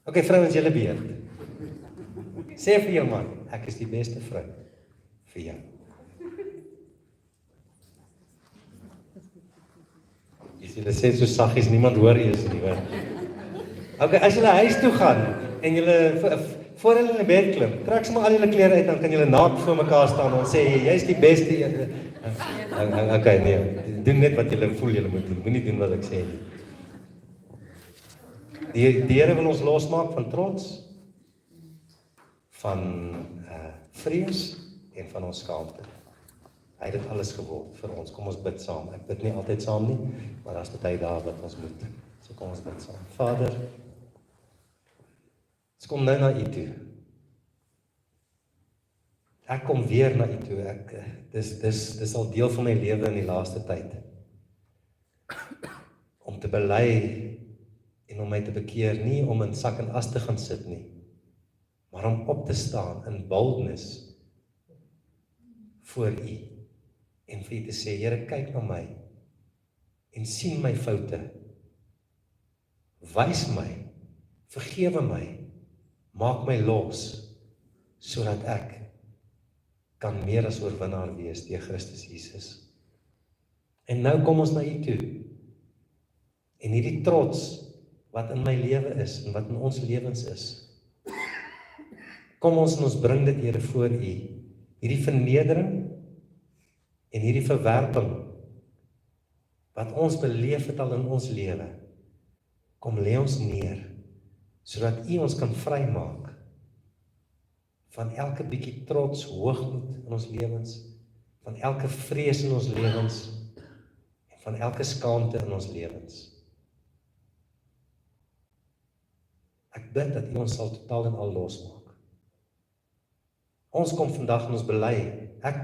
Okay, vrouens, julle beheer. Sê vir jou man, ek is die beste vrou vir jou. Julle sê so saggies, niemand hoor eers nie, hoor. Okay, as julle huis toe gaan en julle voor hulle in die bed klim, trek sommer al julle klere uit, dan kan julle naak voor mekaar staan en sê, jy's die beste een. Okay, nee, doen net wat julle voel julle moet doen, moenie doen wat ek sê nie. Die Here wil ons losmaak van trots, van vrees en van ons skaamte. Hy het dit alles geword vir ons. Kom ons bid saam. Ek bid nie altyd saam nie, maar daar's baie dae wat ons moet. So kom ons bid saam. Vader, ons kom nou na U toe. Ek kom weer na U toe. Dis al deel van my lewe in die laaste tyd. Om te bely en om my te bekeer, nie om in sak en as te gaan sit nie, maar om op te staan in boldness voor U en vir U te sê, Here, kyk na my en sien my foute, wys my, vergewe my, maak my los, sodat ek kan meer as oorwinnaar wees deur Christus Jesus. En nou kom ons na U toe, en hierdie trots wat in my lewe is, en wat in ons lewens is, kom ons en ons bring dit, Here, voor U, hierdie vernedering, en hierdie verwerping, wat ons beleef het al in ons lewe, kom lê ons neer, sodat U ons kan vrymaak, van elke bietjie trots, hoogmoed in ons lewens, van elke vrees in ons lewens, en van elke skaamte in ons lewens. Ek bid dat U ons sal totaal en al losmaak. Ons kom vandag en ons bely, ek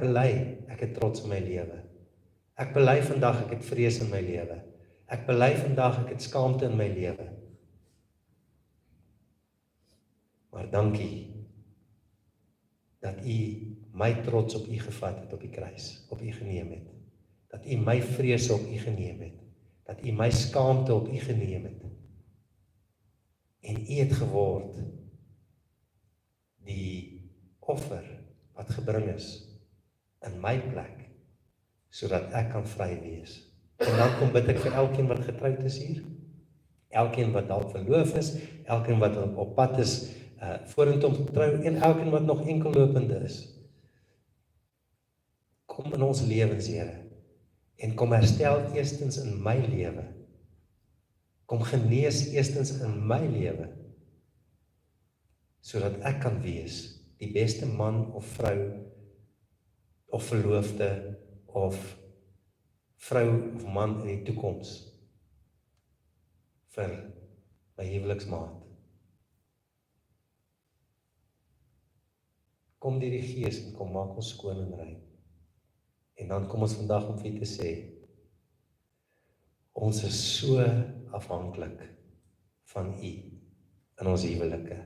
het trots in my lewe. Ek bely vandag, ek het vrees in my lewe. Ek bely vandag, ek het skaamte in my lewe. Maar dankie, dat U my trots op U gevat het op die kruis, op U geneem het. Dat U my vrees op U geneem het. Dat U my skaamte op U geneem het. En U het geword die offer wat gebring is in my plek, sodat ek kan vry wees. En dan kom bid ek vir elkeen wat getroud is hier, elkeen wat dalk verloof is, elkeen wat op pad is vorentoe om te trou, en elkeen wat nog enkellopende is. Kom in ons lewens, Here, en kom herstel eerstens in my lewe. Kom genees eerstens in my lewe, sodat ek kan wees die beste man of vrou, of verloofde, of vrou of man in die toekoms, vir my huweliksmaat. Kom deur die Gees en kom maak ons skoon en rein. En dan kom ons vandag om vir U te sê, ons is so afhanklik van U in ons huwelike.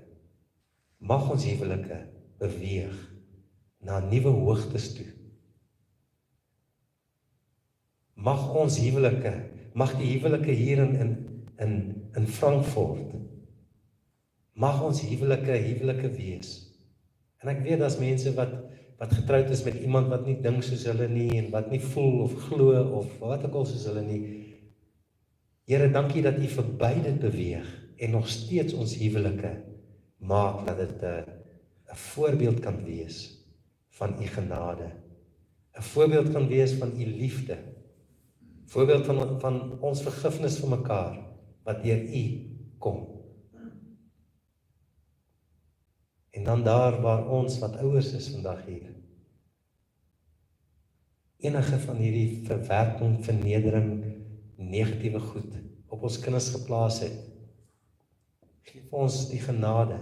Mag ons huwelike beweeg na nuwe hoogtes toe. Mag ons huwelike, mag die huwelike hier in Frankfurt, mag ons huwelike wees. En ek weet daar's mense wat getroud is met iemand wat nie dink soos hulle nie, en wat nie voel of glo of wat ook al soos hulle nie. Here, dankie dat U verby dit beweeg en nog steeds ons huwelike maak dat dit 'n voorbeeld kan wees van U genade, 'n voorbeeld kan wees van U liefde, voorbeeld van ons vergifnis vir mekaar wat deur U kom. En dan daar waar ons wat ouers is vandag hier, enige van hierdie verwerping, vernedering, negatiewe goed op ons kinders geplaas het, geef ons die genade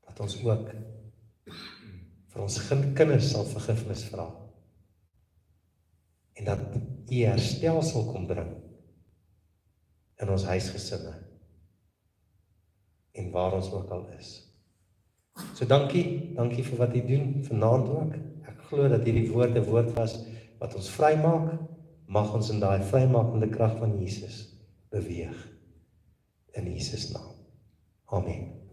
dat ons ook vir ons kinders sal vergifnis vra en dat U herstel sal kom bring in ons huisgesinne en waar ons ook al is. So dankie vir wat U doen vanaand ook. Ek glo dat hierdie woord 'n woord was wat ons vrymaak. Mag ons in daai vrymakende krag van Jesus beweeg. In Jesus naam. Amen.